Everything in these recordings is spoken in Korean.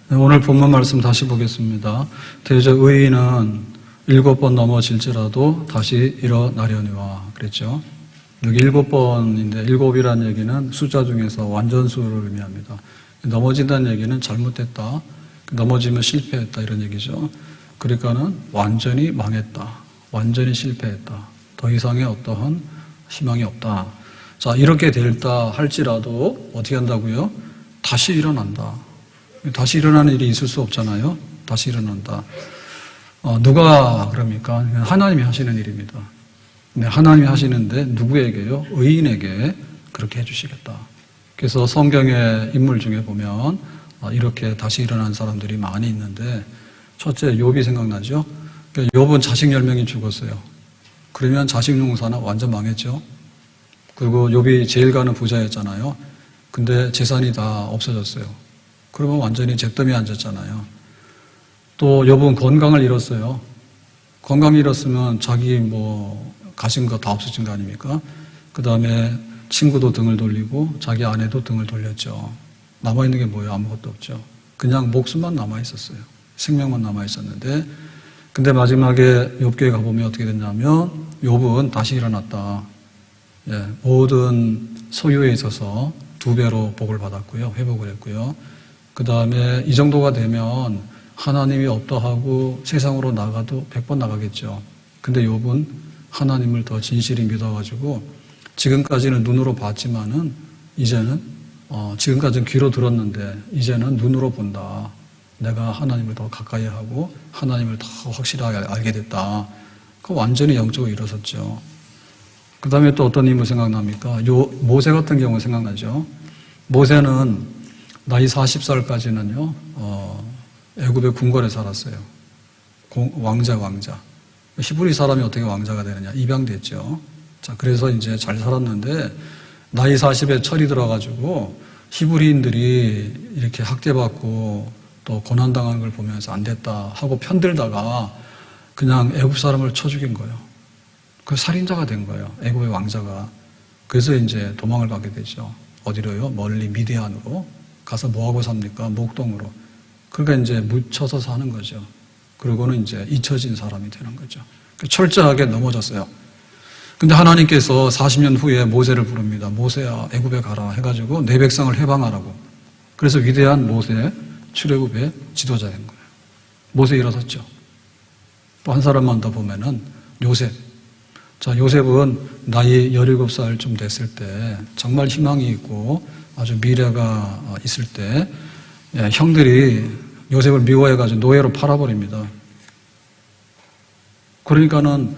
오늘 본문 말씀 다시 보겠습니다. 대저 의인은 7번 넘어질지라도 다시 일어나려니와 그랬죠. 여기 7번인데 7이라는 얘기는 숫자 중에서 완전수를 의미합니다. 넘어진다는 얘기는 잘못됐다, 넘어지면 실패했다 이런 얘기죠. 그러니까는 완전히 망했다, 완전히 실패했다, 더 이상의 어떠한 희망이 없다. 자, 이렇게 됐다 할지라도 어떻게 한다고요? 다시 일어난다. 다시 일어나는 일이 있을 수 없잖아요. 다시 일어난다. 누가 그럽니까? 하나님이 하시는 일입니다. 네, 하나님이 하시는데 누구에게요? 의인에게 그렇게 해주시겠다. 그래서 성경의 인물 중에 보면 이렇게 다시 일어난 사람들이 많이 있는데, 첫째 욥이 생각나죠? 욥은 자식 10명이 죽었어요. 그러면 자식 농사는 완전 망했죠. 그리고 욥이 제일 가는 부자였잖아요. 근데 재산이 다 없어졌어요. 그러면 완전히 잿더미에 앉았잖아요. 또 욥은 건강을 잃었어요. 건강 잃었으면 자기 가진 거 다 없어진 거 아닙니까? 그 다음에 친구도 등을 돌리고 자기 아내도 등을 돌렸죠. 남아있는 게 뭐예요? 아무것도 없죠. 그냥 목숨만 남아있었어요. 생명만 남아있었는데, 근데 마지막에 욥기에 가보면 어떻게 됐냐면 욥은 다시 일어났다. 예, 모든 소유에 있어서 2배로 복을 받았고요. 회복을 했고요. 그 다음에 이 정도가 되면 하나님이 없다 하고 세상으로 나가도 100번 나가겠죠. 근데 욥은 하나님을 더 진실히 믿어가지고 지금까지는 눈으로 봤지만은 이제는 지금까지는 귀로 들었는데 이제는 눈으로 본다. 내가 하나님을 더 가까이 하고 하나님을 더 확실하게 알게 됐다. 그 완전히 영적으로 일어섰죠. 그 다음에 또 어떤 인물 생각납니까? 모세 같은 경우 생각나죠. 모세는 나이 40살까지는요, 애굽의 궁궐에 살았어요. 왕자. 히브리 사람이 어떻게 왕자가 되느냐? 입양됐죠. 자, 그래서 이제 잘 살았는데, 나이 40에 철이 들어가지고, 히브리인들이 이렇게 학대받고 또 고난당하는 걸 보면서 안 됐다 하고 편들다가 그냥 애굽 사람을 쳐 죽인 거예요. 그 살인자가 된 거예요. 애굽의 왕자가. 그래서 이제 도망을 가게 되죠. 어디로요? 멀리 미디안으로. 가서 뭐하고 삽니까? 목동으로. 그러니까 이제 묻혀서 사는 거죠. 그러고는 이제 잊혀진 사람이 되는 거죠. 철저하게 넘어졌어요. 근데 하나님께서 40년 후에 모세를 부릅니다. 모세야, 애굽에 가라 해가지고 내 백성을 해방하라고. 그래서 위대한 모세, 출애굽의 지도자 된 거예요. 모세 일어섰죠. 또 한 사람만 더 보면은 요셉. 자, 요셉은 나이 17살쯤 됐을 때 정말 희망이 있고 아주 미래가 있을 때 형들이 요셉을 미워해가지고 노예로 팔아버립니다. 그러니까는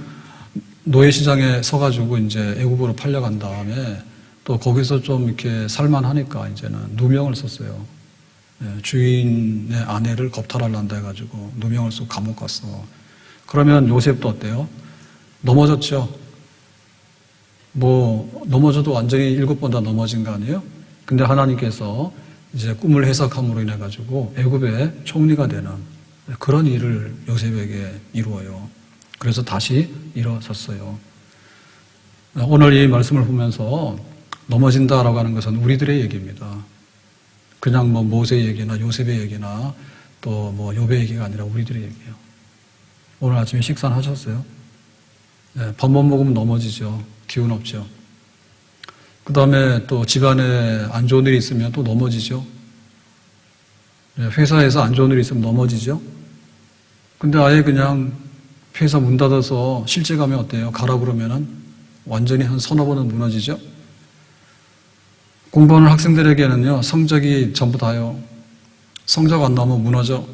노예 시장에 서가지고 이제 애굽으로 팔려간 다음에 또 거기서 좀 이렇게 살만하니까 이제는 누명을 썼어요. 주인의 아내를 겁탈하려한다 해가지고 누명을 쓰고 감옥 갔어. 그러면 요셉도 어때요? 넘어졌죠. 넘어져도 완전히 7번 다 넘어진 거 아니에요? 근데 하나님께서 이제 꿈을 해석함으로 인해 가지고 애굽의 총리가 되는 그런 일을 요셉에게 이루어요. 그래서 다시 일어섰어요. 오늘 이 말씀을 보면서 넘어진다라고 하는 것은 우리들의 얘기입니다. 그냥 모세 얘기나 요셉의 얘기나 또 욥의 얘기가 아니라 우리들의 얘기예요. 오늘 아침에 식사는 하셨어요? 네, 밥 못 먹으면 넘어지죠. 기운 없죠. 그 다음에 또 집안에 안 좋은 일이 있으면 또 넘어지죠. 회사에서 안 좋은 일이 있으면 넘어지죠. 근데 아예 그냥 회사 문 닫아서 실직하면 어때요? 가라 그러면은 완전히 한 서너 번은 무너지죠. 공부하는 학생들에게는요, 성적이 전부 다요. 성적 안 나오면 무너져.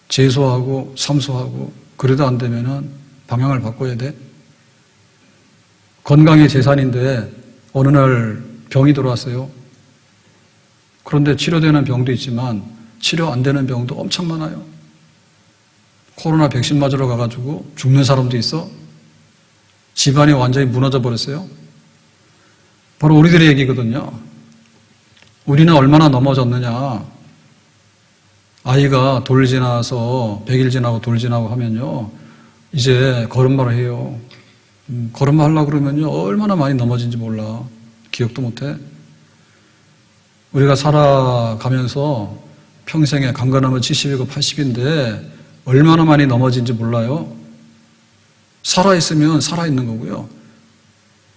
재수하고 삼수하고 그래도 안 되면은 방향을 바꿔야 돼. 건강이 재산인데 어느 날 병이 들어왔어요. 그런데 치료되는 병도 있지만 치료 안 되는 병도 엄청 많아요. 코로나 백신 맞으러 가가지고 죽는 사람도 있어. 집안이 완전히 무너져 버렸어요. 바로 우리들의 얘기거든요. 우리는 얼마나 넘어졌느냐. 아이가 돌 지나서 100일 지나고 돌 지나고 하면요, 이제 걸음마를 해요. 걸음마 하려고 그러면요, 얼마나 많이 넘어진지 몰라. 기억도 못해. 우리가 살아가면서 평생에 강건하면 70이고 80인데 얼마나 많이 넘어진지 몰라요. 살아있으면 살아있는 거고요.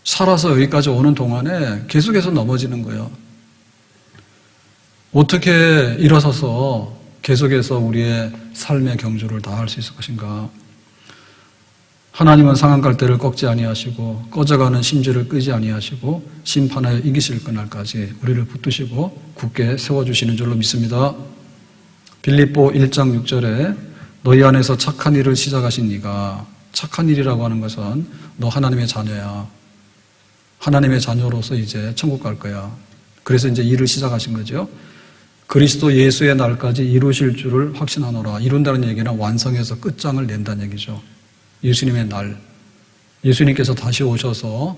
살아서 여기까지 오는 동안에 계속해서 넘어지는 거예요. 어떻게 일어서서 계속해서 우리의 삶의 경주를 다 할 수 있을 것인가? 하나님은 상한 갈대를 꺾지 아니하시고 꺼져가는 심지를 끄지 아니하시고 심판하여 이기실 그날까지 우리를 붙드시고 굳게 세워주시는 줄로 믿습니다. 빌립보 1장 6절에 너희 안에서 착한 일을 시작하신 이가, 착한 일이라고 하는 것은 너 하나님의 자녀야. 하나님의 자녀로서 이제 천국 갈 거야. 그래서 이제 일을 시작하신 거죠. 그리스도 예수의 날까지 이루실 줄을 확신하노라. 이룬다는 얘기는 완성해서 끝장을 낸다는 얘기죠. 예수님의 날, 예수님께서 다시 오셔서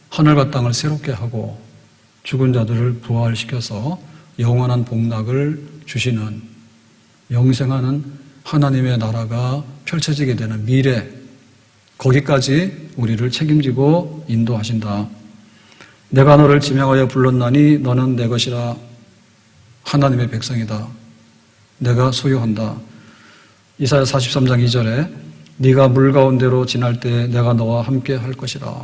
하늘과 땅을 새롭게 하고 죽은 자들을 부활시켜서 영원한 복락을 주시는, 영생하는 하나님의 나라가 펼쳐지게 되는 미래, 거기까지 우리를 책임지고 인도하신다. 내가 너를 지명하여 불렀나니 너는 내 것이라. 하나님의 백성이다. 내가 소유한다. 이사야 43장 2절에 네가 물 가운데로 지날 때 내가 너와 함께 할 것이라.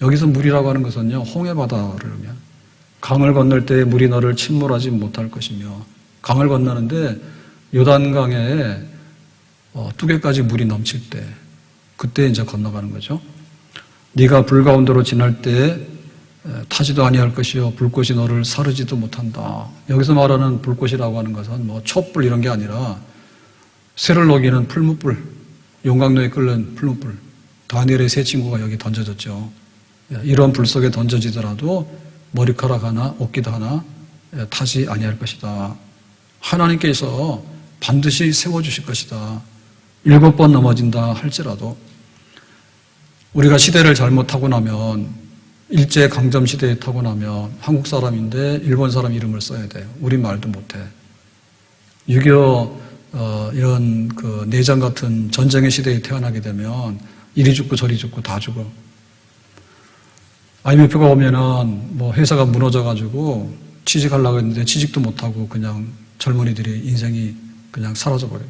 여기서 물이라고 하는 것은요, 홍해바다를 의미합니다. 강을 건널 때 물이 너를 침몰하지 못할 것이며, 강을 건너는데 요단강에 뚜개까지 물이 넘칠 때, 그때 이제 건너가는 거죠. 네가 불 가운데로 지날 때 타지도 아니할 것이요 불꽃이 너를 사르지도 못한다. 여기서 말하는 불꽃이라고 하는 것은 뭐 촛불 이런 게 아니라 쇠를 녹이는 풀무불, 용광로에 끓는 풀무불. 다니엘의 세 친구가 여기 던져졌죠. 이런 불 속에 던져지더라도 머리카락 하나, 옷깃 하나 타지 아니할 것이다. 하나님께서 반드시 세워주실 것이다. 7번 넘어진다 할지라도 우리가 시대를 잘못 타고 나면, 일제 강점 시대에 타고 나면 한국 사람인데 일본 사람 이름을 써야 돼요. 우리 말도 못해. 6.25 이런 그 내장 같은 전쟁의 시대에 태어나게 되면 이리 죽고 저리 죽고 다 죽어. IMF가 오면은 뭐 회사가 무너져가지고 취직하려고 했는데 취직도 못하고 그냥 젊은이들이 인생이 그냥 사라져버려요.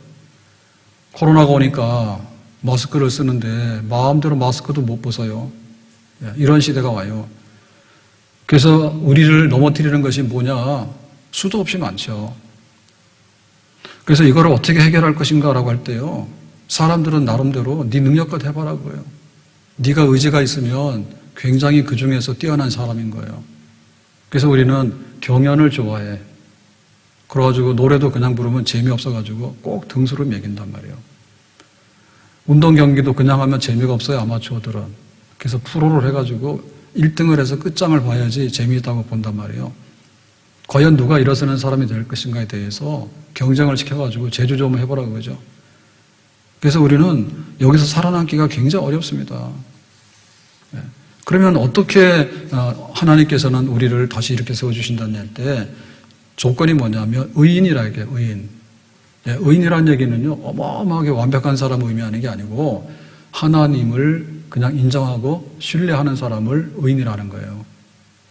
코로나가 오니까 마스크를 쓰는데 마음대로 마스크도 못 벗어요. 이런 시대가 와요. 그래서 우리를 넘어뜨리는 것이 뭐냐? 수도 없이 많죠. 그래서 이거를 어떻게 해결할 것인가라고 할 때요, 사람들은 나름대로 네 능력껏 해봐라고요. 네가 의지가 있으면 굉장히 그 중에서 뛰어난 사람인 거예요. 그래서 우리는 경연을 좋아해. 그래가지고 노래도 그냥 부르면 재미없어가지고 꼭 등수를 매긴단 말이에요. 운동 경기도 그냥 하면 재미가 없어요, 아마추어들은. 그래서 프로를 해가지고 1등을 해서 끝장을 봐야지 재미있다고 본단 말이에요. 과연 누가 일어서는 사람이 될 것인가에 대해서 경쟁을 시켜가지고 제주 좀 해보라고 그러죠. 그래서 우리는 여기서 살아남기가 굉장히 어렵습니다. 그러면 어떻게 하나님께서는 우리를 다시 이렇게 세워주신다는 할 때 조건이 뭐냐면 의인이라 이게 의인. 의인이라는 얘기는요, 어마어마하게 완벽한 사람을 의미하는 게 아니고 하나님을 그냥 인정하고 신뢰하는 사람을 의인이라는 거예요.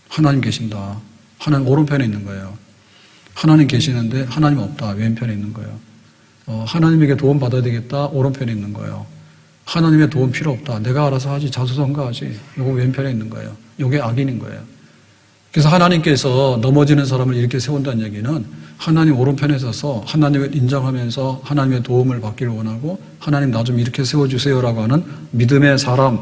하나님 계신다. 하나님 오른편에 있는 거예요. 하나님 계시는데 하나님 없다. 왼편에 있는 거예요. 하나님에게 도움 받아야 되겠다. 오른편에 있는 거예요. 하나님의 도움 필요 없다. 내가 알아서 하지. 자수성가하지. 이거 왼편에 있는 거예요. 이게 악인인 거예요. 그래서 하나님께서 넘어지는 사람을 이렇게 세운다는 얘기는 하나님 오른편에 서서 하나님을 인정하면서 하나님의 도움을 받기를 원하고 하나님 나 좀 이렇게 세워주세요라고 하는 믿음의 사람,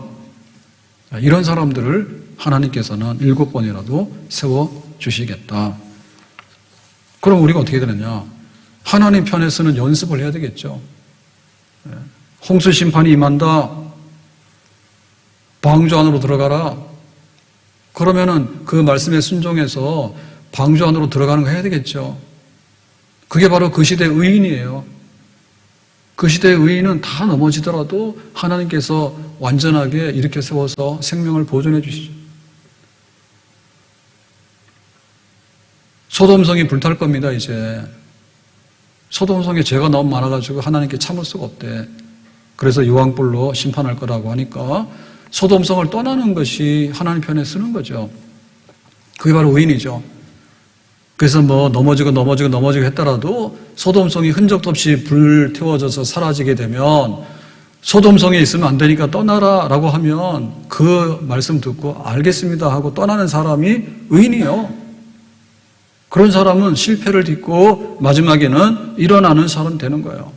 이런 사람들을 하나님께서는 7번이라도 세워주시겠다. 그럼 우리가 어떻게 되느냐? 하나님 편에 서는 연습을 해야 되겠죠. 홍수 심판이 임한다. 방주 안으로 들어가라. 그러면은 그 말씀에 순종해서 방주 안으로 들어가는 거 해야 되겠죠. 그게 바로 그 시대의 의인이에요. 그 시대의 의인은 다 넘어지더라도 하나님께서 완전하게 이렇게 세워서 생명을 보존해 주시죠. 소돔성이 불탈 겁니다, 이제. 소돔성에 죄가 너무 많아가지고 하나님께 참을 수가 없대. 그래서 유황불로 심판할 거라고 하니까 소돔성을 떠나는 것이 하나님 편에 쓰는 거죠. 그게 바로 의인이죠. 그래서 뭐 넘어지고 했더라도 소돔성이 흔적도 없이 불 태워져서 사라지게 되면 소돔성에 있으면 안 되니까 떠나라 라고 하면 그 말씀 듣고 알겠습니다 하고 떠나는 사람이 의인이에요. 그런 사람은 실패를 딛고 마지막에는 일어나는 사람 되는 거예요.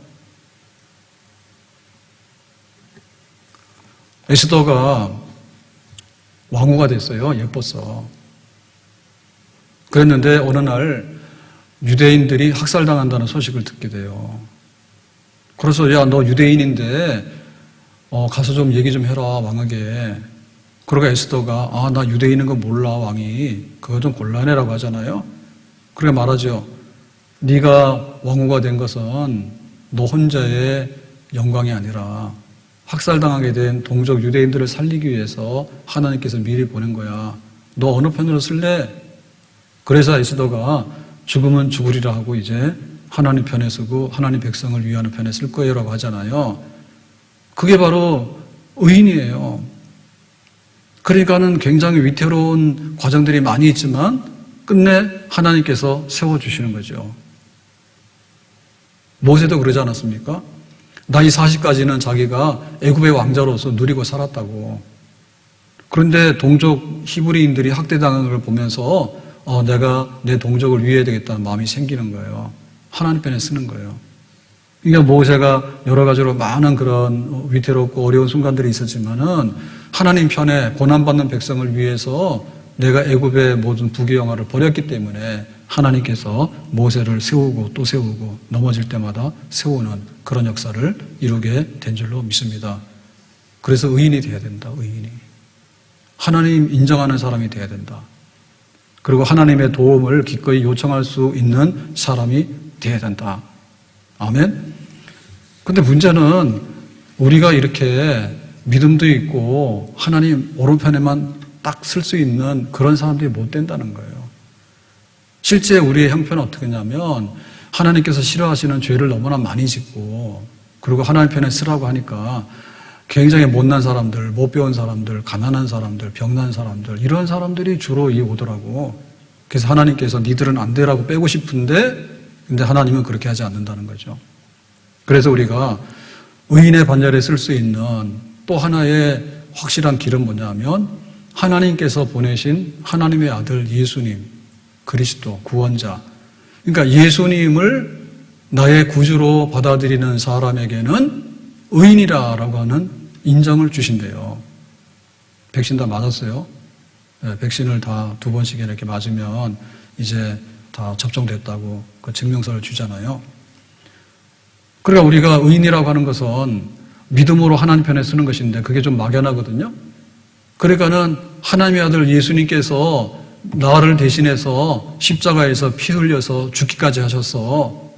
에스더가 왕후가 됐어요. 예뻤어. 그랬는데 어느 날 유대인들이 학살당한다는 소식을 듣게 돼요. 그래서 야, 너 유대인인데 가서 좀 얘기 좀 해라 왕에게. 그러니까 에스더가 나 유대인인 거 몰라 왕이. 그거 좀 곤란해라고 하잖아요. 그렇게 말하죠. 네가 왕후가 된 것은 너 혼자의 영광이 아니라 학살당하게 된 동족 유대인들을 살리기 위해서 하나님께서 미리 보낸 거야. 너 어느 편으로 쓸래? 그래서 에스더가 죽으면 죽으리라 하고 이제 하나님 편에 서고 하나님 백성을 위하는 편에 쓸 거예요라고 하잖아요. 그게 바로 의인이에요. 그러니까는 굉장히 위태로운 과정들이 많이 있지만 끝내 하나님께서 세워주시는 거죠. 모세도 그러지 않았습니까? 나이 40까지는 자기가 애굽의 왕자로서 누리고 살았다고. 그런데 동족 히브리인들이 학대당하는 걸 보면서 내가 내 동족을 위해야 되겠다는 마음이 생기는 거예요. 하나님 편에 쓰는 거예요. 그러니까 모세가 여러 가지로 많은 그런 위태롭고 어려운 순간들이 있었지만은 하나님 편에 고난받는 백성을 위해서 내가 애굽의 모든 부귀영화를 버렸기 때문에 하나님께서 모세를 세우고 또 세우고 넘어질 때마다 세우는 그런 역사를 이루게 된 줄로 믿습니다. 그래서 의인이 돼야 된다. 의인이. 하나님 인정하는 사람이 돼야 된다. 그리고 하나님의 도움을 기꺼이 요청할 수 있는 사람이 돼야 된다. 아멘? 근데 문제는 우리가 이렇게 믿음도 있고 하나님 오른편에만 딱 쓸 수 있는 그런 사람들이 못 된다는 거예요. 실제 우리의 형편은 어떻게 했냐면 하나님께서 싫어하시는 죄를 너무나 많이 짓고 그리고 하나님 편에 쓰라고 하니까 굉장히 못난 사람들, 못 배운 사람들, 가난한 사람들, 병난 사람들 이런 사람들이 주로 오더라고. 그래서 하나님께서 니들은 안 되라고 빼고 싶은데 근데 하나님은 그렇게 하지 않는다는 거죠. 그래서 우리가 의인의 반열에 쓸 수 있는 또 하나의 확실한 길은 뭐냐면 하나님께서 보내신 하나님의 아들 예수님, 그리스도, 구원자. 그러니까 예수님을 나의 구주로 받아들이는 사람에게는 의인이라고 하는 인정을 주신대요. 백신 다 맞았어요? 네, 백신을 다 2번씩 이렇게 맞으면 이제 다 접종됐다고 그 증명서를 주잖아요. 그러니까 우리가 의인이라고 하는 것은 믿음으로 하나님 편에 쓰는 것인데 그게 좀 막연하거든요. 그러니까는 하나님의 아들 예수님께서 나를 대신해서 십자가에서 피 흘려서 죽기까지 하셨어.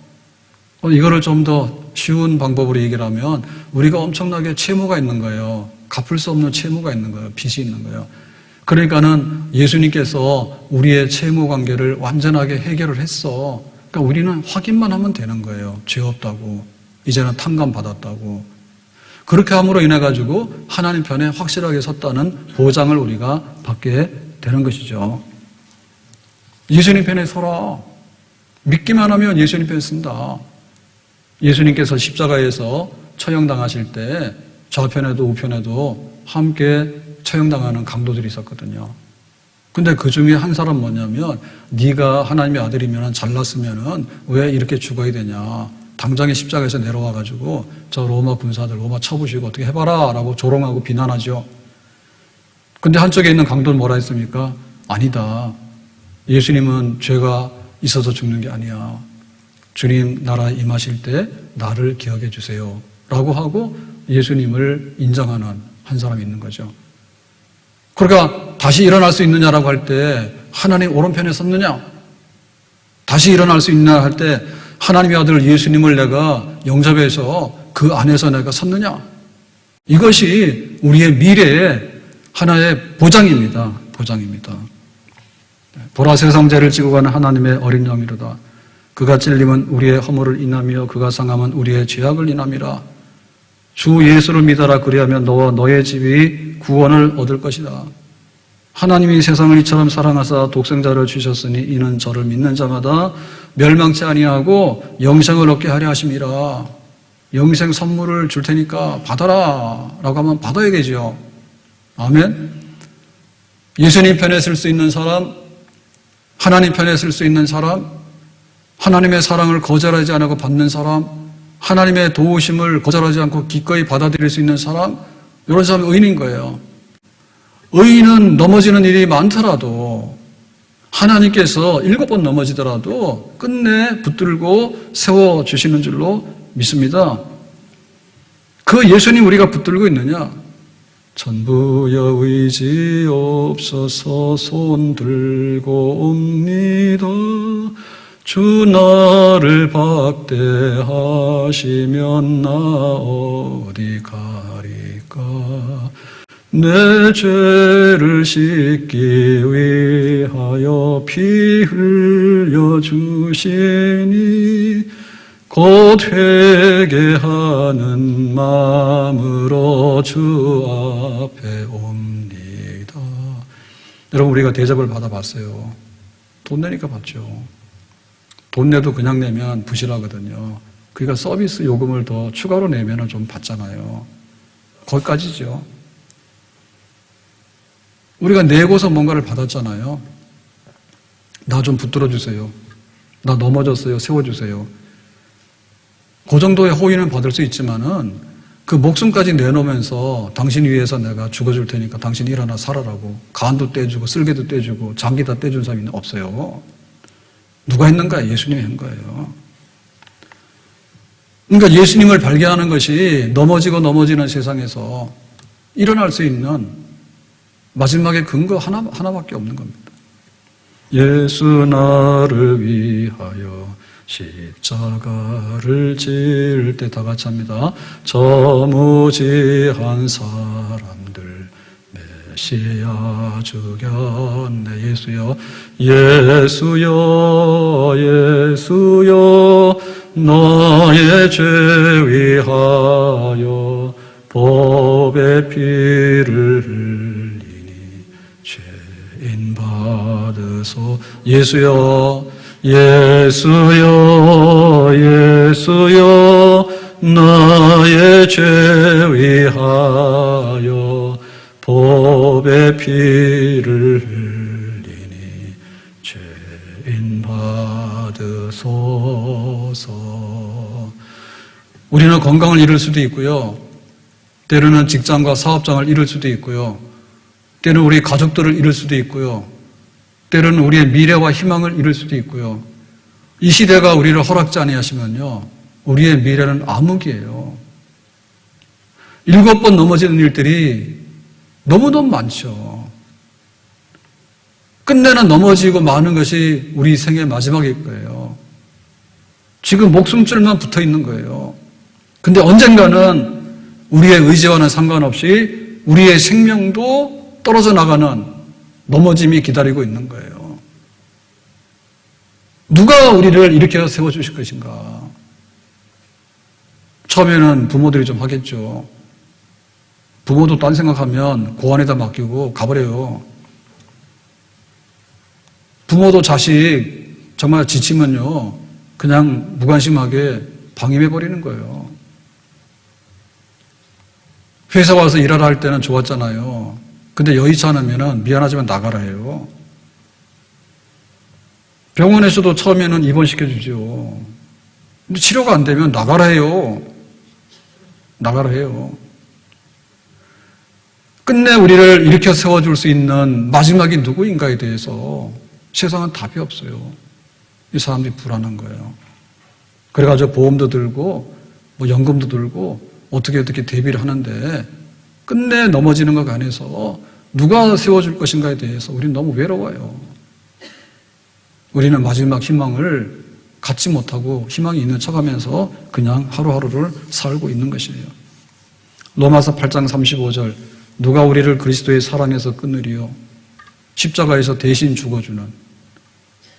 이거를 좀 더 쉬운 방법으로 얘기를 하면 우리가 엄청나게 채무가 있는 거예요. 갚을 수 없는 채무가 있는 거예요. 빚이 있는 거예요. 그러니까는 예수님께서 우리의 채무 관계를 완전하게 해결을 했어. 그러니까 우리는 확인만 하면 되는 거예요. 죄 없다고. 이제는 탕감 받았다고. 그렇게 함으로 인해 가지고 하나님 편에 확실하게 섰다는 보장을 우리가 받게 되는 것이죠. 예수님 편에 서라. 믿기만 하면 예수님 편에 쓴다. 예수님께서 십자가에서 처형당하실 때 좌편에도 우편에도 함께 처형당하는 강도들이 있었거든요. 근데 그 중에 한 사람 뭐냐면 네가 하나님의 아들이면 잘났으면 왜 이렇게 죽어야 되냐. 당장에 십자가에서 내려와가지고 저 로마 군사들 로마 쳐부시고 어떻게 해봐라 라고 조롱하고 비난하죠. 근데 한쪽에 있는 강도는 뭐라 했습니까? 아니다. 예수님은 죄가 있어서 죽는 게 아니야. 주님 나라 임하실 때 나를 기억해 주세요 라고 하고 예수님을 인정하는 한 사람이 있는 거죠. 그러니까 다시 일어날 수 있느냐라고 할 때 하나님 오른편에 섰느냐? 다시 일어날 수 있느냐 할 때 하나님의 아들 예수님을 내가 영접해서 그 안에서 내가 섰느냐? 이것이 우리의 미래의 하나의 보장입니다. 보장입니다. 보라 세상 죄를 지고 가는 하나님의 어린 양이로다. 그가 찔림은 우리의 허물을 인하며 그가 상함은 우리의 죄악을 인함이라. 주 예수를 믿어라. 그리하면 너와 너의 집이 구원을 얻을 것이다. 하나님이 세상을 이처럼 사랑하사 독생자를 주셨으니 이는 저를 믿는 자마다 멸망치 아니하고 영생을 얻게 하려 하심이라. 영생 선물을 줄 테니까 받아라 라고 하면 받아야 되죠. 아멘. 예수님 편에 설 수 있는 사람, 하나님 편에 설 수 있는 사람, 하나님의 사랑을 거절하지 않고 받는 사람, 하나님의 도우심을 거절하지 않고 기꺼이 받아들일 수 있는 사람, 이런 사람이 의인인 거예요. 의인은 넘어지는 일이 많더라도 하나님께서 7번 넘어지더라도 끝내 붙들고 세워주시는 줄로 믿습니다. 그 예수님 우리가 붙들고 있느냐? 전부여 의지 없어서 손 들고 옵니다. 주 나를 박대하시면 나 어디 가리까. 내 죄를 씻기 위하여 피 흘려 주시니 곧 회개하는 마음으로 주 앞에 옵니다. 여러분, 우리가 대접을 받아봤어요. 돈 내니까 받죠. 돈 내도 그냥 내면 부실하거든요. 그러니까 서비스 요금을 더 추가로 내면 좀 받잖아요. 거기까지죠. 우리가 내고서 뭔가를 받았잖아요. 나 좀 붙들어 주세요. 나 넘어졌어요. 세워주세요. 그 정도의 호의는 받을 수 있지만은 그 목숨까지 내놓으면서 당신 위해서 내가 죽어줄 테니까 당신 일어나 살아라고 간도 떼주고 쓸개도 떼주고 장기 다 떼준 사람이 없어요. 누가 했는가? 예수님이 한 거예요. 그러니까 예수님을 발견하는 것이 넘어지는 세상에서 일어날 수 있는 마지막에 근거 하나밖에 없는 겁니다. 예수 나를 위하여 십자가를 질 때 다 같이 합니다. 저 무지한 사람들 메시아 죽였네. 예수여 예수여 예수여 너의 죄 위하여 법의 피를 흘리니 죄인 받으소. 예수여 예수여 예수여 나의 죄 위하여 법의 피를 흘리니 죄인 받으소서. 우리는 건강을 잃을 수도 있고요. 때로는 직장과 사업장을 잃을 수도 있고요. 때로는 우리 가족들을 잃을 수도 있고요. 때로는 우리의 미래와 희망을 잃을 수도 있고요. 이 시대가 우리를 허락지 아니하시면요, 우리의 미래는 암흑이에요. 7번 넘어지는 일들이 너무너무 많죠. 끝내는 넘어지고 마는 것이 우리 생의 마지막일 거예요. 지금 목숨줄만 붙어 있는 거예요. 근데 언젠가는 우리의 의지와는 상관없이 우리의 생명도 떨어져 나가는 넘어짐이 기다리고 있는 거예요. 누가 우리를 일으켜 세워주실 것인가? 처음에는 부모들이 좀 하겠죠. 부모도 딴 생각하면 고안에다 맡기고 가버려요. 부모도 자식 정말 지치면요, 그냥 무관심하게 방임해버리는 거예요. 회사 와서 일하라 할 때는 좋았잖아요. 근데 여의치 않으면 미안하지만 나가라 해요. 병원에서도 처음에는 입원시켜주죠. 근데 치료가 안 되면 나가라 해요. 나가라 해요. 끝내 우리를 일으켜 세워줄 수 있는 마지막이 누구인가에 대해서 세상은 답이 없어요. 이 사람들이 불안한 거예요. 그래가지고 보험도 들고 뭐 연금도 들고 어떻게 대비를 하는데 끝내 넘어지는 것 안에서 누가 세워줄 것인가에 대해서 우리는 너무 외로워요. 우리는 마지막 희망을 갖지 못하고 희망이 있는 척하면서 그냥 하루하루를 살고 있는 것이에요. 로마서 8장 35절 누가 우리를 그리스도의 사랑에서 끊으리요? 십자가에서 대신 죽어주는,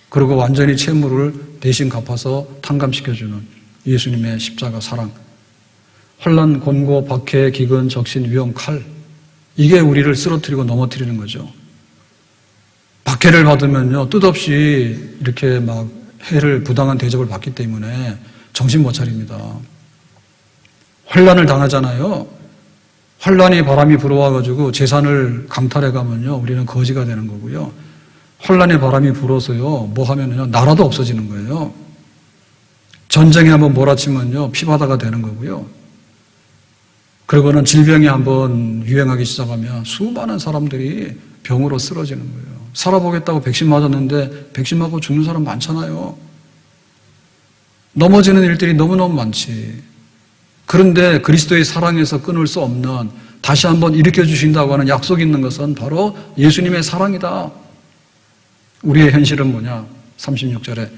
그리고 완전히 채무를 대신 갚아서 탕감시켜주는 예수님의 십자가 사랑. 환난, 곤고, 박해, 기근, 적신, 위험, 칼, 이게 우리를 쓰러뜨리고 넘어뜨리는 거죠. 박해를 받으면요, 뜻없이 이렇게 막 해를 부당한 대접을 받기 때문에 정신 못 차립니다. 환란을 당하잖아요. 환란이 바람이 불어와가지고 재산을 강탈해가면요, 우리는 거지가 되는 거고요. 환란의 바람이 불어서요, 뭐 하면요, 나라도 없어지는 거예요. 전쟁에 한번 몰아치면요, 피바다가 되는 거고요. 그리고는 질병이 한번 유행하기 시작하면 수많은 사람들이 병으로 쓰러지는 거예요. 살아보겠다고 백신 맞았는데 백신 맞고 죽는 사람 많잖아요. 넘어지는 일들이 너무너무 많지. 그런데 그리스도의 사랑에서 끊을 수 없는 다시 한번 일으켜 주신다고 하는 약속이 있는 것은 바로 예수님의 사랑이다. 우리의 현실은 뭐냐? 36절에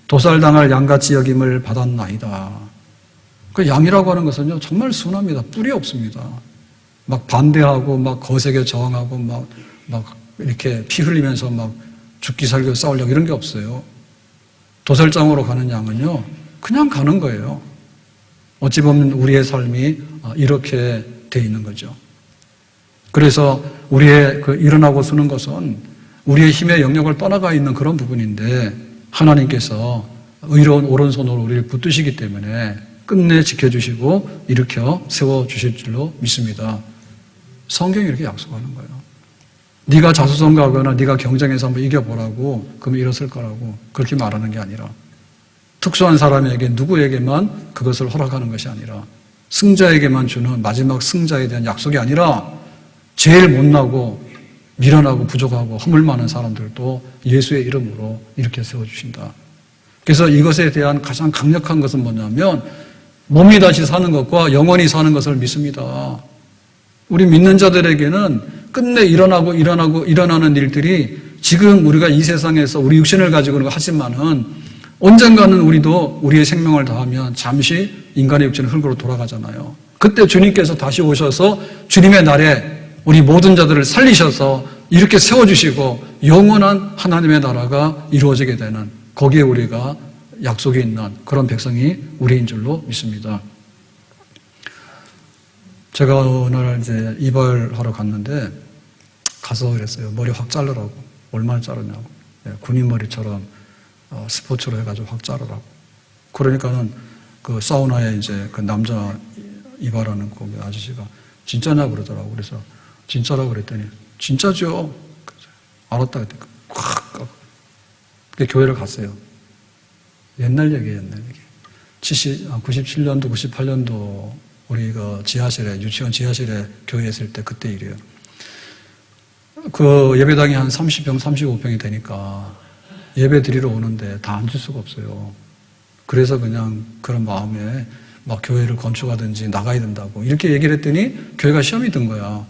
도살당할 양같이 여김을 받았나이다. 그 양이라고 하는 것은요, 정말 순합니다. 뿔이 없습니다. 막 반대하고 막 거세게 저항하고 막 이렇게 피 흘리면서 막 죽기 살기 싸우려고 이런 게 없어요. 도살장으로 가는 양은요, 그냥 가는 거예요. 어찌 보면 우리의 삶이 이렇게 돼 있는 거죠. 그래서 우리의 그 일어나고 서는 것은 우리의 힘의 영역을 떠나가 있는 그런 부분인데 하나님께서 의로운 오른손으로 우리를 붙드시기 때문에 끝내 지켜주시고 일으켜 세워주실 줄로 믿습니다. 성경이 이렇게 약속하는 거예요. 네가 자수성가하거나 네가 경쟁에서 한번 이겨보라고 그러면 이뤘을 거라고 그렇게 말하는 게 아니라 특수한 사람에게 누구에게만 그것을 허락하는 것이 아니라 승자에게만 주는 마지막 승자에 대한 약속이 아니라 제일 못나고 미련하고 부족하고 허물 많은 사람들도 예수의 이름으로 이렇게 세워주신다. 그래서 이것에 대한 가장 강력한 것은 뭐냐면 몸이 다시 사는 것과 영원히 사는 것을 믿습니다. 우리 믿는 자들에게는 끝내 일어나는 일들이 지금 우리가 이 세상에서 우리 육신을 가지고는 하지만은 언젠가는 우리도 우리의 생명을 다하면 잠시 인간의 육체는 흙으로 돌아가잖아요. 그때 주님께서 다시 오셔서 주님의 날에 우리 모든 자들을 살리셔서 이렇게 세워주시고 영원한 하나님의 나라가 이루어지게 되는 거기에 우리가 약속이 있는 그런 백성이 우리인 줄로 믿습니다. 제가 어느 날 이제 이발하러 갔는데 가서 그랬어요. 머리 확 자르라고. 얼마나 자르냐고. 군인 머리처럼 스포츠로 해가지고 확 자르라고. 그러니까는 그 사우나에 이제 그 남자 이발하는 그 아저씨가 진짜냐 그러더라고. 그래서 진짜라고 그랬더니 진짜죠. 알았다 그랬더니 콱 까고. 교회를 갔어요. 옛날 얘기예요, 옛날 얘기. 97년도, 98년도 우리가 지하실에, 유치원 지하실에 교회 있을 때 그때 일이에요. 그 예배당이 한 30평, 35평이 되니까 예배 드리러 오는데 다 앉을 수가 없어요. 그래서 그냥 그런 마음에 막 교회를 건축하든지 나가야 된다고 이렇게 얘기를 했더니 교회가 시험이 든 거야.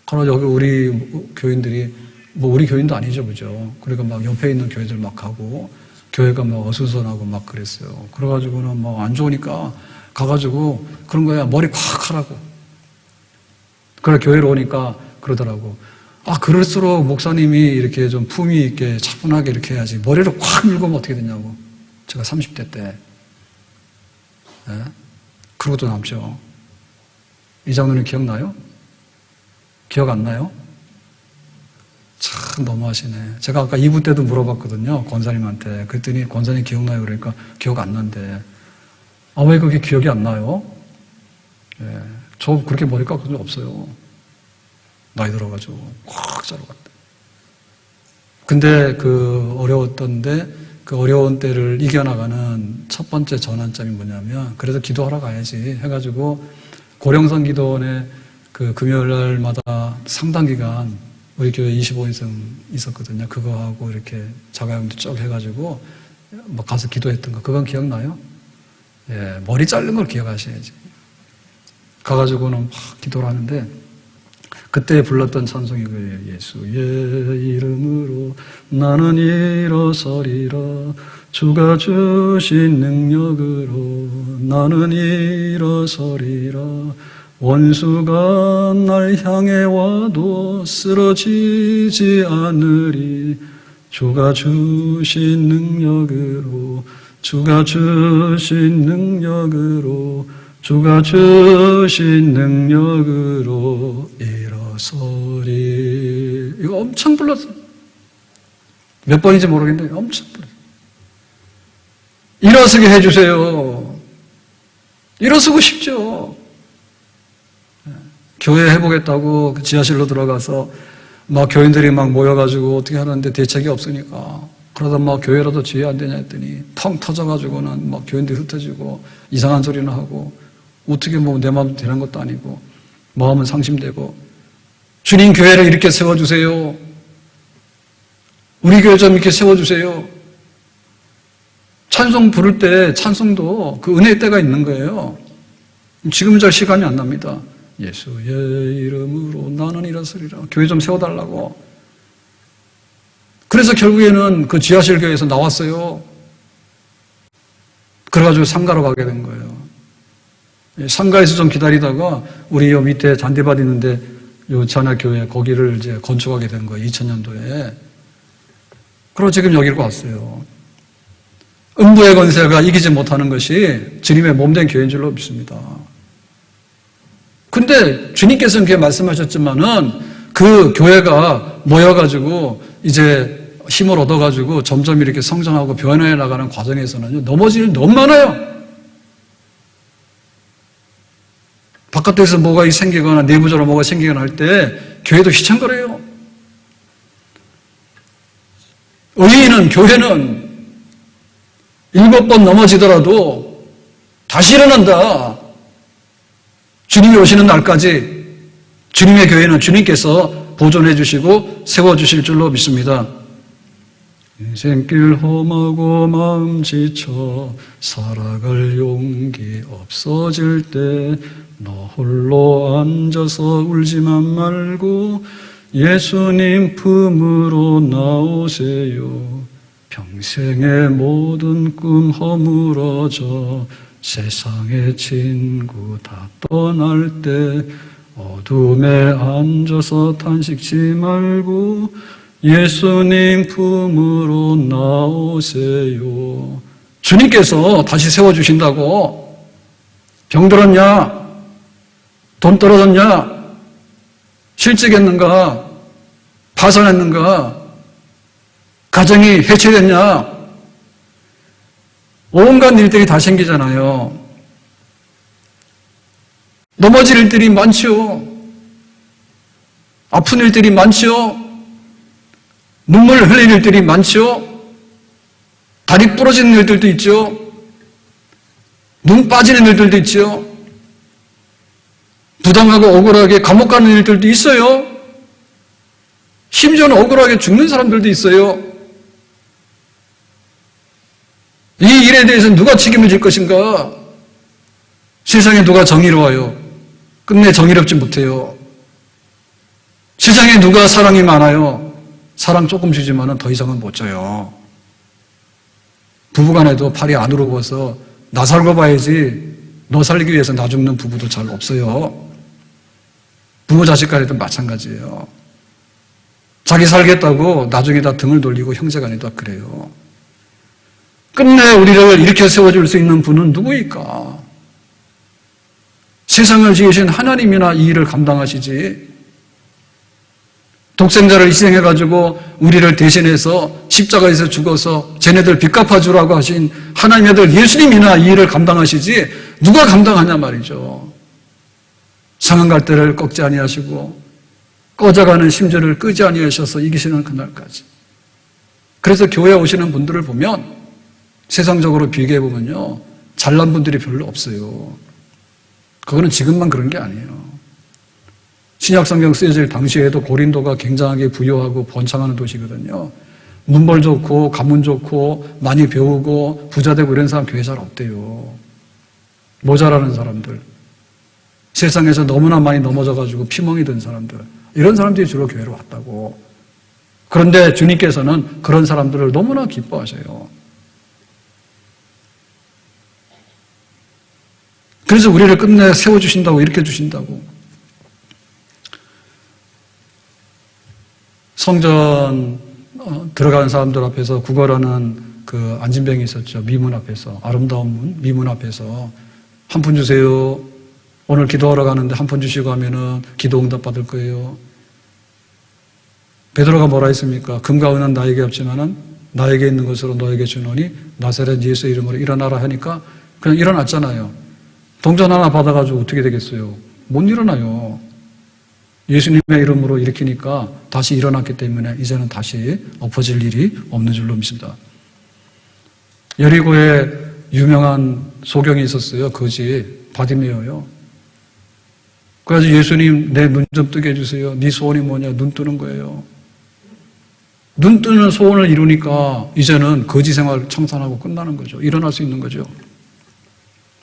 그러나 여기 우리 교인들이 뭐 우리 교인도 아니죠, 그죠? 그러니까 막 옆에 있는 교회들 막 가고 교회가 막 어수선하고 막 그랬어요. 그래가지고는 막 안 좋으니까 가가지고 그런 거야. 머리 콱 하라고. 그래 교회로 오니까 그러더라고. 그럴수록 목사님이 이렇게 좀 품위 있게 차분하게 이렇게 해야지. 머리를 콱 밀고면 어떻게 되냐고. 제가 30대 때. 네? 그러고도 남죠. 이 장면이 기억나요? 기억 안 나요? 참 너무하시네. 제가 아까 2부 때도 물어봤거든요. 권사님한테. 그랬더니 권사님 기억나요? 그러니까 기억 안 난대. 왜 그게 기억이 안 나요? 예, 저 그렇게 머리 깎은 적 없어요. 나이 들어가지고 콱 자러 갔대. 근데 그 어려웠던데 그 어려운 때를 이겨나가는 첫 번째 전환점이 뭐냐면 그래서 기도하러 가야지 해가지고 고령성 기도원에 그 금요일날마다 상당 기간 우리 교회 25인승 있었거든요. 그거 하고 이렇게 자가용도 쭉 해가지고 뭐 가서 기도했던 거 그건 기억나요? 예, 머리 자른 걸 기억하셔야지. 가가지고는 막 기도를 하는데 그때 불렀던 찬송이 그예요. 예수의 이름으로 나는 일어서리라. 주가 주신 능력으로 나는 일어서리라. 원수가 날 향해 와도 쓰러지지 않으리. 주가 주신 능력으로 주가 주신 능력으로 주가 주신 능력으로 일어서리. 이거 엄청 불렀어. 몇 번인지 모르겠는데 엄청 부르죠. 일어서게 해주세요. 일어서고 싶죠. 교회 해보겠다고 지하실로 들어가서 막 교인들이 막 모여가지고 어떻게 하는데 대책이 없으니까 그러다 막 교회라도 지혜 안 되냐 했더니 텅 터져가지고는 막 교인들이 흩어지고 이상한 소리나 하고 어떻게 뭐 내 마음대로 되는 것도 아니고 마음은 상심되고 주님 교회를 이렇게 세워주세요. 우리 교회 좀 이렇게 세워주세요. 찬송 부를 때 찬송도 그 은혜의 때가 있는 거예요. 지금은 잘 시간이 안 납니다. 예수의 이름으로 나는 일어서리라. 교회 좀 세워달라고. 그래서 결국에는 그 지하실 교회에서 나왔어요. 그래가지고 상가로 가게 된 거예요. 상가에서 좀 기다리다가 우리 요 밑에 잔디밭 있는데 요 잔야교회 거기를 이제 건축하게 된 거예요. 2000년도에. 그리고 지금 여기로 왔어요. 음부의 권세가 이기지 못하는 것이 주님의 몸된 교회인 줄로 믿습니다. 근데 주님께서는 그렇게 말씀하셨지만은 그 교회가 모여가지고 이제 힘을 얻어가지고 점점 이렇게 성장하고 변화해 나가는 과정에서는 넘어질 일이 너무 많아요. 바깥에서 뭐가 생기거나 내부적으로 뭐가 생기거나 할 때 교회도 휘청거려요. 의인은, 교회는 7번 넘어지더라도 다시 일어난다. 주님이 오시는 날까지 주님의 교회는 주님께서 보존해 주시고 세워주실 줄로 믿습니다. 인생길 험하고 마음 지쳐 살아갈 용기 없어질 때 너 홀로 앉아서 울지만 말고 예수님 품으로 나오세요. 평생의 모든 꿈 허물어져 세상의 친구 다 떠날 때 어둠에 앉아서 탄식지 말고 예수님 품으로 나오세요. 주님께서 다시 세워주신다고. 병들었냐? 돈 떨어졌냐? 실직했는가? 파산했는가? 가정이 해체됐냐? 온갖 일들이 다 생기잖아요. 넘어질 일들이 많죠. 아픈 일들이 많죠. 눈물 흘릴 일들이 많죠. 다리 부러지는 일들도 있죠. 눈 빠지는 일들도 있죠. 부당하고 억울하게 감옥 가는 일들도 있어요. 심지어는 억울하게 죽는 사람들도 있어요. 이 일에 대해서 누가 책임을 질 것인가? 세상에 누가 정의로워요? 끝내 정의롭지 못해요. 세상에 누가 사랑이 많아요? 사랑 조금 주지만 더 이상은 못 줘요. 부부간에도 팔이 안으로 부어서 나 살고 봐야지 너 살기 위해서 나 죽는 부부도 잘 없어요. 부모 자식 간에도 마찬가지예요. 자기 살겠다고 나중에 다 등을 돌리고 형제간에도 그래요. 끝내 우리를 이렇게 세워줄 수 있는 분은 누구일까? 세상을 지으신 하나님이나 이 일을 감당하시지. 독생자를 희생해가지고 우리를 대신해서 십자가에서 죽어서 쟤네들 빚 갚아주라고 하신 하나님의 아들 예수님이나 이 일을 감당하시지 누가 감당하냐 말이죠. 상한 갈대를 꺾지 아니하시고 꺼져가는 심지를 끄지 아니하셔서 이기시는 그날까지. 그래서 교회에 오시는 분들을 보면 세상적으로 비교해보면요 잘난 분들이 별로 없어요. 그거는 지금만 그런 게 아니에요. 신약성경 쓰여질 당시에도 고린도가 굉장하게 부유하고 번창하는 도시거든요. 문벌 좋고 가문 좋고 많이 배우고 부자 되고 이런 사람 교회 잘 없대요. 모자라는 사람들, 세상에서 너무나 많이 넘어져가지고 피멍이 든 사람들, 이런 사람들이 주로 교회로 왔다고. 그런데 주님께서는 그런 사람들을 너무나 기뻐하셔요. 그래서 우리를 끝내 세워주신다고, 일으켜 주신다고. 성전 들어가는 사람들 앞에서 구걸하는 그 안진병이 있었죠. 미문 앞에서, 아름다운 문, 미문 앞에서 한 푼 주세요. 오늘 기도하러 가는데 한 푼 주시고 하면은 기도 응답 받을 거예요. 베드로가 뭐라 했습니까? 금과 은은 나에게 없지만은 나에게 있는 것으로 너에게 주노니 나사렛 예수 이름으로 일어나라 하니까 그냥 일어났잖아요. 동전 하나 받아가지고 어떻게 되겠어요? 못 일어나요. 예수님의 이름으로 일으키니까 다시 일어났기 때문에 이제는 다시 엎어질 일이 없는 줄로 믿습니다. 여리고에 유명한 소경이 있었어요. 거지 바디메어요. 그래서 예수님 내 눈 좀 뜨게 해주세요. 네 소원이 뭐냐? 눈 뜨는 거예요. 눈 뜨는 소원을 이루니까 이제는 거지 생활 청산하고 끝나는 거죠. 일어날 수 있는 거죠.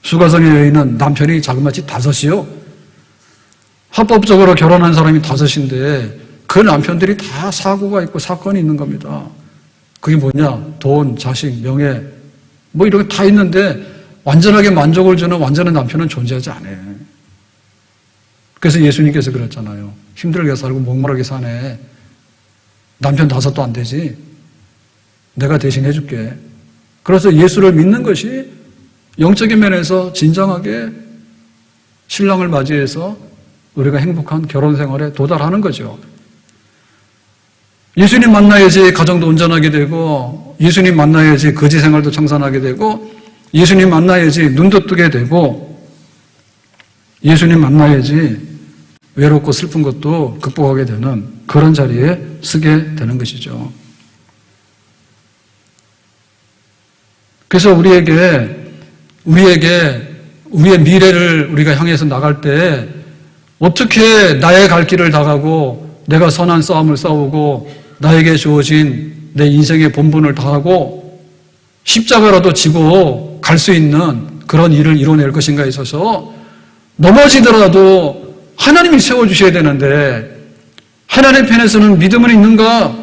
수가성의 여인은 남편이 자그마치 5이요. 합법적으로 결혼한 사람이 5인데 그 남편들이 다 사고가 있고 사건이 있는 겁니다. 그게 뭐냐? 돈, 자식, 명예 뭐 이런 게 다 있는데 완전하게 만족을 주는 완전한 남편은 존재하지 않아요. 그래서 예수님께서 그랬잖아요. 힘들게 살고 목마르게 사네. 남편 5도 안 되지. 내가 대신 해줄게. 그래서 예수를 믿는 것이 영적인 면에서 진정하게 신랑을 맞이해서 우리가 행복한 결혼 생활에 도달하는 거죠. 예수님 만나야지 가정도 온전하게 되고, 예수님 만나야지 거지 생활도 청산하게 되고, 예수님 만나야지 눈도 뜨게 되고, 예수님 만나야지 외롭고 슬픈 것도 극복하게 되는 그런 자리에 서게 되는 것이죠. 그래서 우리의 미래를 우리가 향해서 나갈 때 어떻게 나의 갈 길을 다가고 내가 선한 싸움을 싸우고 나에게 주어진 내 인생의 본분을 다하고 십자가라도 지고 갈 수 있는 그런 일을 이뤄낼 것인가에 있어서 넘어지더라도 하나님이 세워주셔야 되는데 하나님 편에서는 믿음은 있는가?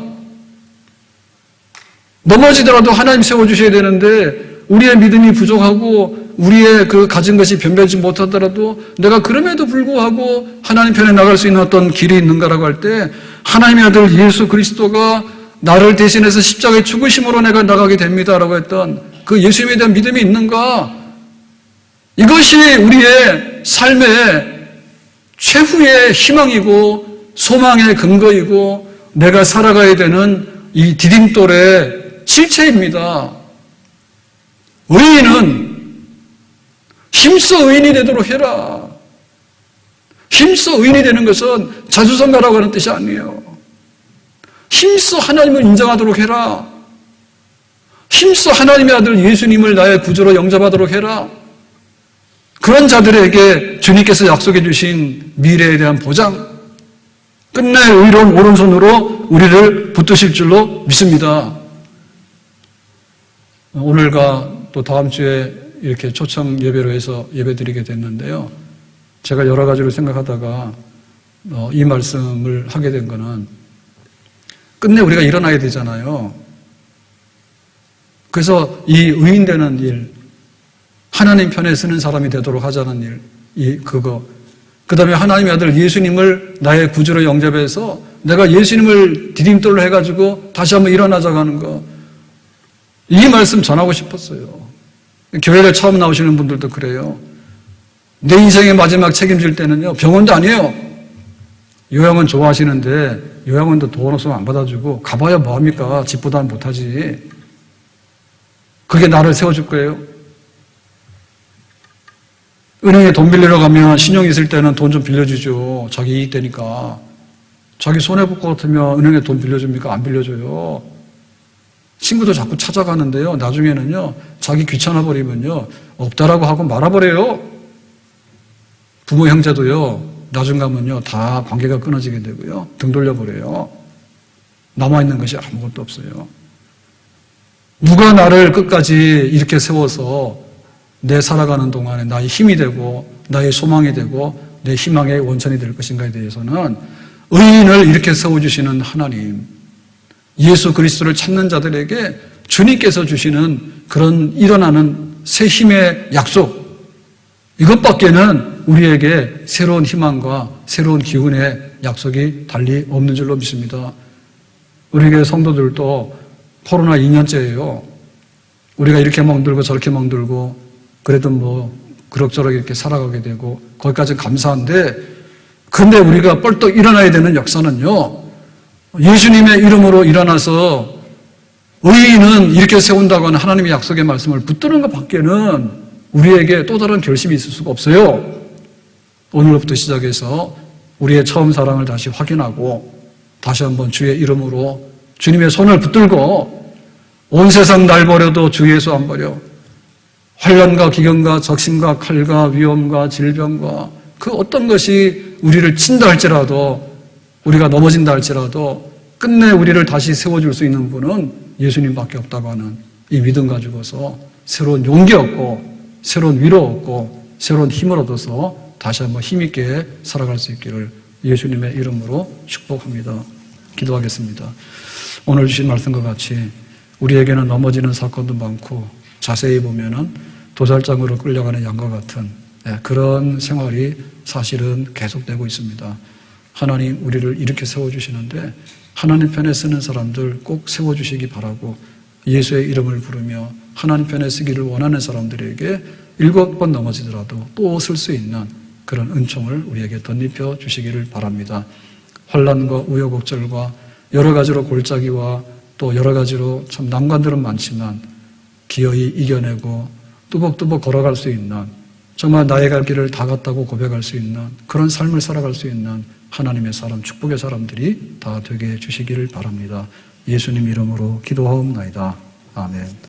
넘어지더라도 하나님 세워주셔야 되는데 우리의 믿음이 부족하고 우리의 그 가진 것이 변변치 못하더라도 내가 그럼에도 불구하고 하나님 편에 나갈 수 있는 어떤 길이 있는가라고 할 때 하나님의 아들 예수 그리스도가 나를 대신해서 십자가의 죽으심으로 내가 나가게 됩니다라고 했던 그 예수님에 대한 믿음이 있는가? 이것이 우리의 삶의 최후의 희망이고 소망의 근거이고 내가 살아가야 되는 이 디딤돌의 실체입니다. 의인은 힘써 의인이 되도록 해라. 힘써 의인이 되는 것은 자수성가라고 하는 뜻이 아니에요. 힘써 하나님을 인정하도록 해라. 힘써 하나님의 아들 예수님을 나의 구주로 영접하도록 해라. 그런 자들에게 주님께서 약속해 주신 미래에 대한 보장, 끝내 의로운 오른손으로 우리를 붙드실 줄로 믿습니다. 오늘과 또 다음 주에 이렇게 초청 예배로 해서 예배 드리게 됐는데요. 제가 여러 가지로 생각하다가 이 말씀을 하게 된 거는 끝내 우리가 일어나야 되잖아요. 그래서 이 의인 되는 일, 하나님 편에 서는 사람이 되도록 하자는 일, 그 다음에 하나님의 아들 예수님을 나의 구주로 영접해서 내가 예수님을 디딤돌로 해가지고 다시 한번 일어나자고 하는 거, 이 말씀 전하고 싶었어요. 교회를 처음 나오시는 분들도 그래요. 내 인생의 마지막 책임질 때는요, 병원도 아니에요. 요양원 좋아하시는데 요양원도 돈 없으면 안 받아주고 가봐야 뭐합니까? 집보다는 못하지. 그게 나를 세워줄 거예요. 은행에 돈 빌리러 가면 신용 있을 때는 돈 좀 빌려주죠. 자기 이익 되니까. 자기 손해볼 것 같으면 은행에 돈 빌려줍니까? 안 빌려줘요. 친구도 자꾸 찾아가는데요. 나중에는요, 자기 귀찮아 버리면요, 없다라고 하고 말아버려요. 부모 형제도요, 나중 가면요, 다 관계가 끊어지게 되고요. 등 돌려버려요. 남아있는 것이 아무것도 없어요. 누가 나를 끝까지 이렇게 세워서 내 살아가는 동안에 나의 힘이 되고 나의 소망이 되고 내 희망의 원천이 될 것인가에 대해서는 의인을 이렇게 세워주시는 하나님, 예수 그리스도를 찾는 자들에게 주님께서 주시는 그런 일어나는 새 힘의 약속, 이것밖에는 우리에게 새로운 희망과 새로운 기운의 약속이 달리 없는 줄로 믿습니다. 우리 교회 성도들도 코로나 2년째예요. 우리가 이렇게 멍들고 저렇게 멍들고 그래도 뭐 그럭저럭 이렇게 살아가게 되고 거기까지는 감사한데, 근데 우리가 뻘떡 일어나야 되는 역사는요, 예수님의 이름으로 일어나서 의인은 이렇게 세운다고 하는 하나님의 약속의 말씀을 붙드는 것 밖에는 우리에게 또 다른 결심이 있을 수가 없어요. 오늘부터 시작해서 우리의 처음 사랑을 다시 확인하고 다시 한번 주의 이름으로 주님의 손을 붙들고 온 세상 날 버려도 주 예수 안 버려. 환난과 기근과 적신과 칼과 위험과 질병과 그 어떤 것이 우리를 친다 할지라도 우리가 넘어진다 할지라도 끝내 우리를 다시 세워줄 수 있는 분은 예수님밖에 없다고 하는 이 믿음 가지고서 새로운 용기 얻고 새로운 위로 얻고 새로운 힘을 얻어서 다시 한번 힘있게 살아갈 수 있기를 예수님의 이름으로 축복합니다. 기도하겠습니다. 오늘 주신 말씀과 같이 우리에게는 넘어지는 사건도 많고 자세히 보면은 도살장으로 끌려가는 양과 같은 그런 생활이 사실은 계속되고 있습니다. 하나님 우리를 이렇게 세워주시는데 하나님 편에 쓰는 사람들 꼭 세워주시기 바라고 예수의 이름을 부르며 하나님 편에 쓰기를 원하는 사람들에게 7번 넘어지더라도 또 쓸 수 있는 그런 은총을 우리에게 덧입혀 주시기를 바랍니다. 환난과 우여곡절과 여러 가지로 골짜기와 또 여러 가지로 참 난관들은 많지만 기어이 이겨내고 뚜벅뚜벅 걸어갈 수 있는 정말 나의 갈 길을 다 갔다고 고백할 수 있는 그런 삶을 살아갈 수 있는 하나님의 사람, 축복의 사람들이 다 되게 해주시기를 바랍니다. 예수님 이름으로 기도하옵나이다. 아멘.